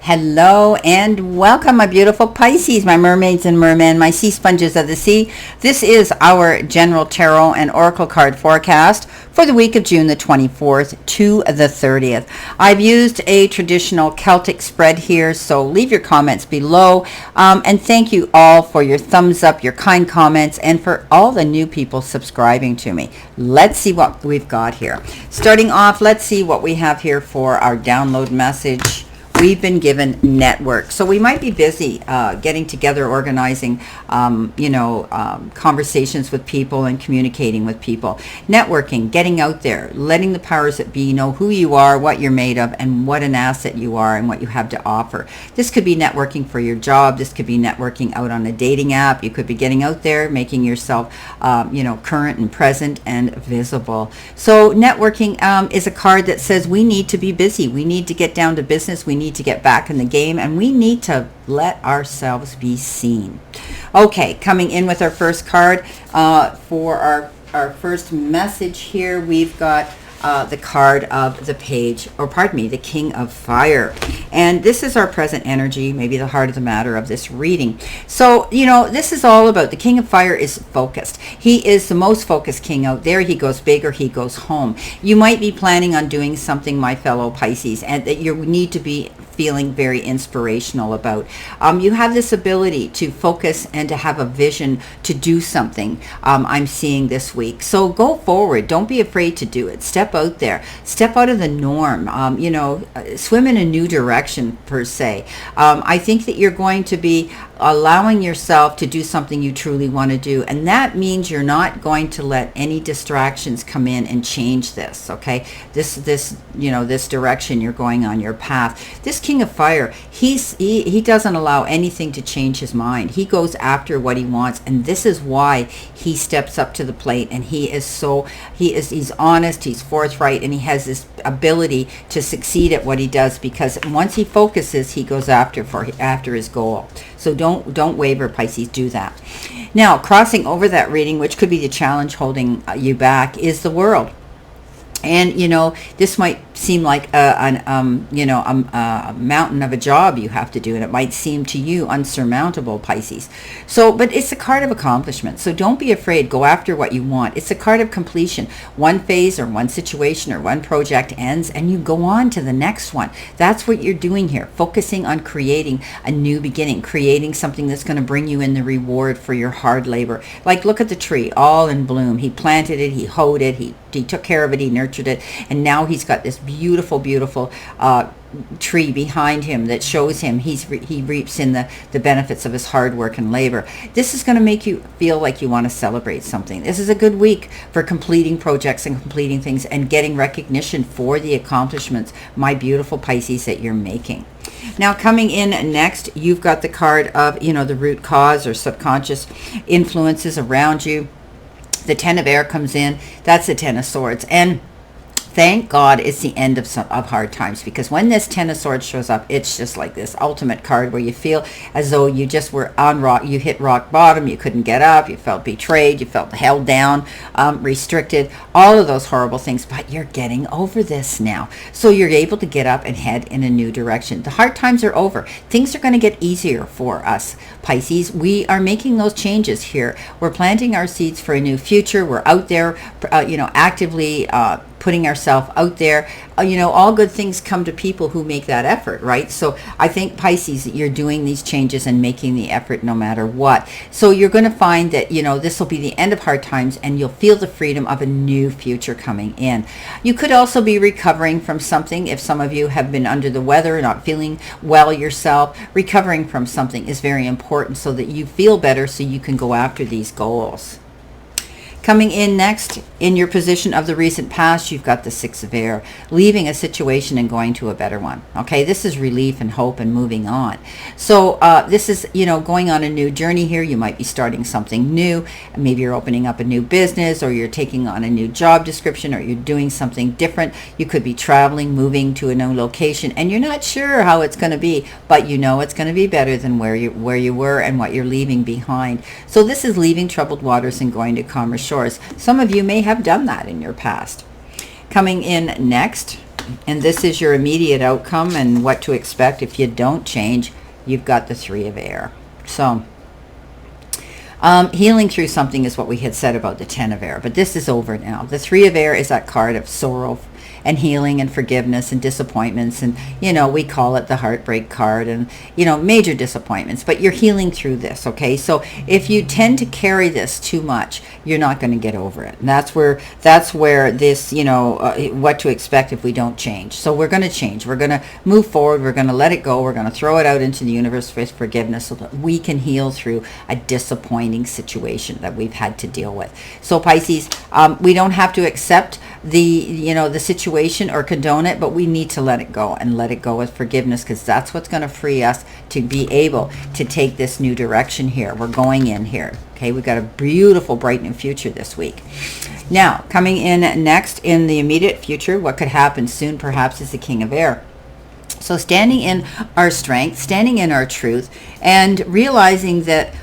Hello and welcome, my beautiful Pisces, my mermaids and mermen, my sea sponges of the sea. This is our general tarot and oracle card forecast for the week of June the 24th to the 30th. I've used a traditional Celtic spread here, so leave your comments below. And thank you all for your thumbs up, your kind comments, and for all the new people subscribing to me. Let's see what we've got here. Starting off, let's see what we have here for our download message. We've been given network. So we might be busy getting together, organizing, conversations with people and communicating with people. Networking, getting out there, letting the powers that be know who you are, what you're made of, and what an asset you are and what you have to offer. This could be networking for your job. This could be networking out on a dating app. You could be getting out there, making yourself, current and present and visible. So networking is a card that says we need to be busy. We need to get down to business. We need to get back in the game, and we need to let ourselves be seen. Okay, coming in with our first card for our first message here, we've got the card of the King of Fire. And this is our present energy, maybe the heart of the matter of this reading. So, this is all about the King of Fire is focused. He is the most focused king out there. He goes big or he goes home. You might be planning on doing something, my fellow Pisces, and that you need to be feeling very inspirational about. You have this ability to focus and to have a vision to do something, I'm seeing this week. So go forward. Don't be afraid to do it. Step out there. Step out of the norm. Swim in a new direction, per se. I think that you're going to be allowing yourself to do something you truly want to do, and that means you're not going to let any distractions come in and change this. Okay, this direction you're going on, your path. This King of Fire, he doesn't allow anything to change his mind. He goes after what he wants, and this is why he steps up to the plate. And he's honest, he's forthright, and he has this ability to succeed at what he does, because once he focuses, he goes after his goal. So don't waver, Pisces. Do that. Now, crossing over that reading, which could be the challenge holding you back, is the World. And this might seem like a mountain of a job you have to do, and it might seem to you unsurmountable, Pisces. So, but it's a card of accomplishment. So don't be afraid. Go after what you want. It's a card of completion. One phase or one situation or one project ends, and you go on to the next one. That's what you're doing here, focusing on creating a new beginning, creating something that's going to bring you in the reward for your hard labor. Like, look at the tree, all in bloom. He planted it, he hoed it, he took care of it, he nurtured it, and now he's got this beautiful tree behind him that shows him he reaps in the benefits of his hard work and labor. This is going to make you feel like you want to celebrate something. This is a good week for completing projects and completing things and getting recognition for the accomplishments, my beautiful Pisces, that you're making. Now, coming in next, you've got the card of the root cause or subconscious influences around you. The Ten of Air comes in. That's the Ten of Swords. And thank God it's the end of hard times, because when this Ten of Swords shows up, it's just like this ultimate card where you feel as though you just were on rock. You hit rock bottom. You couldn't get up. You felt betrayed. You felt held down, restricted, all of those horrible things. But you're getting over this now. So you're able to get up and head in a new direction. The hard times are over. Things are going to get easier for us, Pisces. We are making those changes here. We're planting our seeds for a new future. We're out there, actively putting ourselves out there. All good things come to people who make that effort, right? So I think, Pisces, that you're doing these changes and making the effort no matter what. So you're going to find that, this will be the end of hard times, and you'll feel the freedom of a new future coming in. You could also be recovering from something. If some of you have been under the weather, not feeling well yourself, recovering from something is very important so that you feel better, so you can go after these goals. Coming in next, in your position of the recent past, you've got the Six of Air, leaving a situation and going to a better one. Okay, this is relief and hope and moving on. So this is, going on a new journey here. You might be starting something new. Maybe you're opening up a new business, or you're taking on a new job description, or you're doing something different. You could be traveling, moving to a new location, and you're not sure how it's going to be, but it's going to be better than where you were and what you're leaving behind. So this is leaving troubled waters and going to calmer shores. Some of you may have done that in your past. Coming in next, And this is your immediate outcome and what to expect if you don't change. You've got the Three of Air. So healing through something is what we had said about the Ten of Air, but this is over now. The Three of Air is that card of sorrow and healing and forgiveness and disappointments, and we call it the heartbreak card, and major disappointments, but you're healing through this. Okay, so if you tend to carry this too much, you're not going to get over it, and that's where this what to expect if we don't change. So we're going to change, we're going to move forward, we're going to let it go, we're going to throw it out into the universe with forgiveness so that we can heal through a disappointing situation that we've had to deal with. So Pisces, we don't have to accept the situation or condone it, but we need to let it go, and let it go with forgiveness, because that's what's going to free us to be able to take this new direction here. We're going in here. Okay, we've got a beautiful, bright new future this week. Now, coming in next in the immediate future, what could happen soon perhaps is the King of Air. So standing in our strength, standing in our truth, and realizing that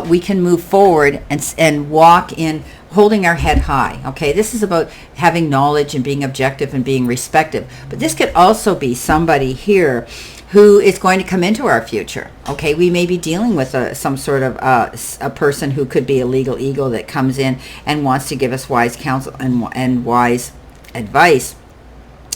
we can move forward and walk in holding our head high. Okay, this is about having knowledge and being objective and being respective. But this could also be somebody here who is going to come into our future. Okay, we may be dealing with some sort of a person who could be a legal ego that comes in and wants to give us wise counsel and wise advice.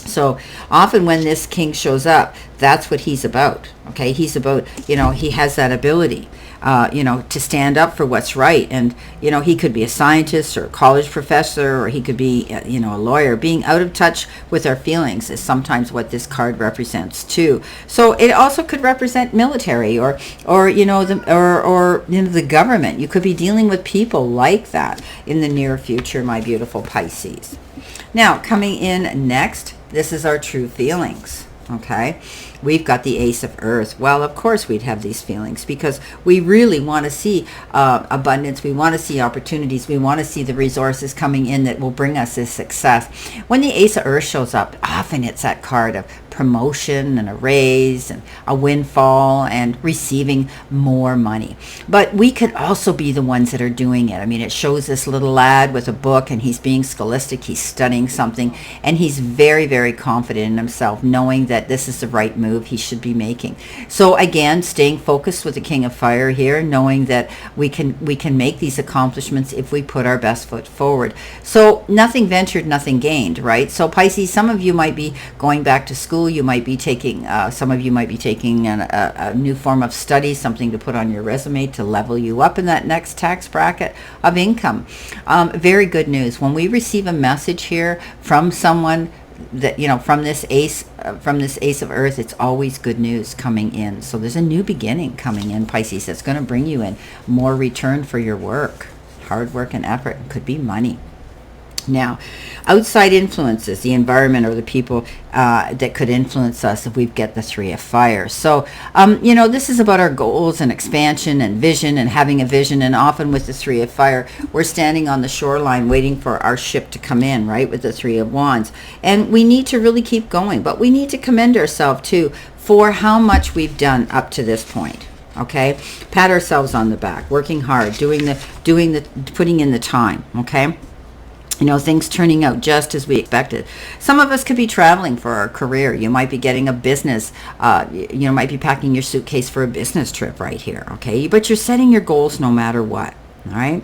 So often when this king shows up, that's what he's about. Okay, he's about, he has that ability, to stand up for what's right. And, he could be a scientist or a college professor, or he could be, a lawyer. Being out of touch with our feelings is sometimes what this card represents too. So it also could represent military or the government. You could be dealing with people like that in the near future, my beautiful Pisces. Now, coming in next, this is our true feelings. Okay, we've got the Ace of Earth. Well, of course we'd have these feelings because we really want to see abundance. We want to see opportunities. We want to see the resources coming in that will bring us this success. When the Ace of Earth shows up, often it's that card of promotion and a raise and a windfall and receiving more money. But we could also be the ones that are doing it. I mean, it shows this little lad with a book, and he's being scholastic, he's studying something, and he's very, very confident in himself, knowing that this is the right move he should be making. So again, staying focused with the King of Fire here, knowing that we can make these accomplishments if we put our best foot forward. So nothing ventured, nothing gained, right? So Pisces, some of you might be going back to school. You might be taking, some of you might be taking a new form of study, something to put on your resume to level you up in that next tax bracket of income. Very good news. When we receive a message here from someone that, from this Ace of Earth, it's always good news coming in. So there's a new beginning coming in, Pisces, that's going to bring you in more return for your work, hard work and effort. It could be money. Now, outside influences, the environment or the people that could influence us if we get the Three of Fire. So, this is about our goals and expansion and vision and having a vision. And often with the Three of Fire, we're standing on the shoreline waiting for our ship to come in, right, with the Three of Wands. And we need to really keep going. But we need to commend ourselves, too, for how much we've done up to this point. Okay? Pat ourselves on the back, working hard, putting in the time, okay? Things turning out just as we expected. Some of us could be traveling for our career. You might be getting a business, might be packing your suitcase for a business trip right here, okay? But you're setting your goals no matter what, all right?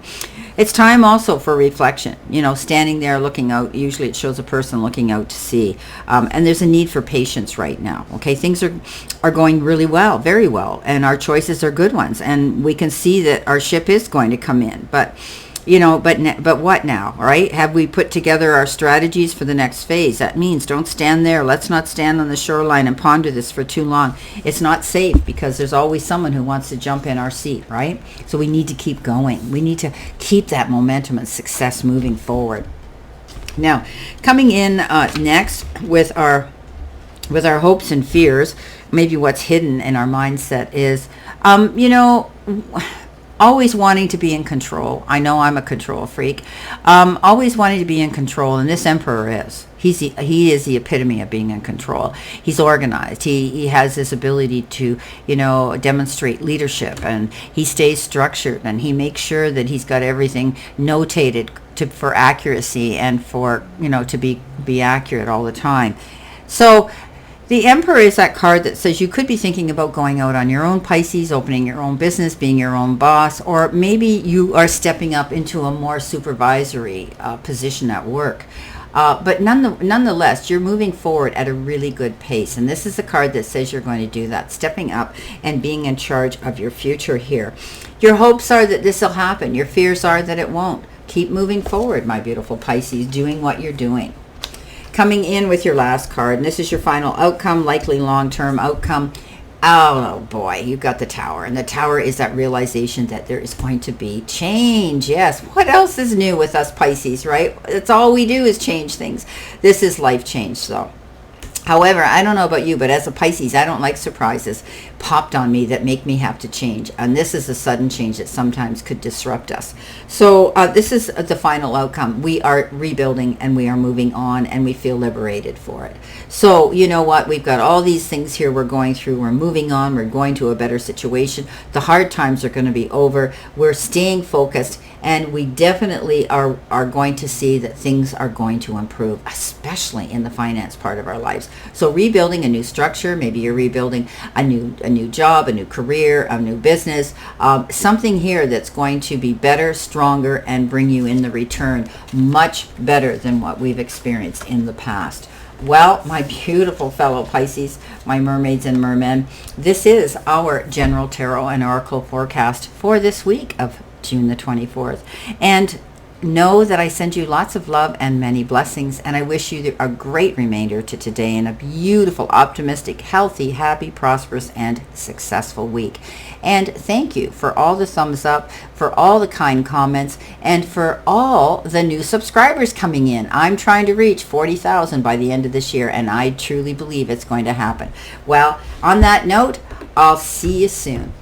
It's time also for reflection, standing there looking out. Usually it shows a person looking out to sea. And there's a need for patience right now, okay? Things are going really well, very well, and our choices are good ones. And we can see that our ship is going to come in, but but what now, right? Have we put together our strategies for the next phase? That means don't stand there. Let's not stand on the shoreline and ponder this for too long. It's not safe because there's always someone who wants to jump in our seat, right? So we need to keep going. We need to keep that momentum and success moving forward. Now, coming in next with our hopes and fears, maybe what's hidden in our mindset is, always wanting to be in control. I know I'm a control freak. Always wanting to be in control, and this Emperor is. He is the epitome of being in control. He's organized. He has this ability to, demonstrate leadership, and he stays structured, and he makes sure that he's got everything notated for accuracy and for, to be accurate all the time. So the Emperor is that card that says you could be thinking about going out on your own, Pisces, opening your own business, being your own boss, or maybe you are stepping up into a more supervisory position at work. But nonetheless, you're moving forward at a really good pace. And this is a card that says you're going to do that, stepping up and being in charge of your future here. Your hopes are that this will happen. Your fears are that it won't. Keep moving forward, my beautiful Pisces, doing what you're doing. Coming in with your last card, and this is your final outcome, likely long-term outcome. Oh boy, you've got the Tower, and the Tower is that realization that there is going to be change. Yes, what else is new with us Pisces, right? It's all we do is change things. This is life change, though. However, I don't know about you, but as a Pisces, I don't like surprises popped on me that make me have to change. And this is a sudden change that sometimes could disrupt us. So this is the final outcome. We are rebuilding and we are moving on and we feel liberated for it. So you know what? We've got all these things here we're going through. We're moving on. We're going to a better situation. The hard times are going to be over. We're staying focused. And we definitely are going to see that things are going to improve, especially in the finance part of our lives. So rebuilding a new structure, maybe you're rebuilding a new job, a new career, a new business, something here that's going to be better, stronger, and bring you in the return much better than what we've experienced in the past. Well, my beautiful fellow Pisces, my mermaids and mermen, this is our general tarot and oracle forecast for this week of June the 24th. And know that I send you lots of love and many blessings, and I wish you a great remainder to today and a beautiful, optimistic, healthy, happy, prosperous, and successful week. And thank you for all the thumbs up, for all the kind comments, and for all the new subscribers coming in. I'm trying to reach 40,000 by the end of this year, and I truly believe it's going to happen. Well, on that note, I'll see you soon.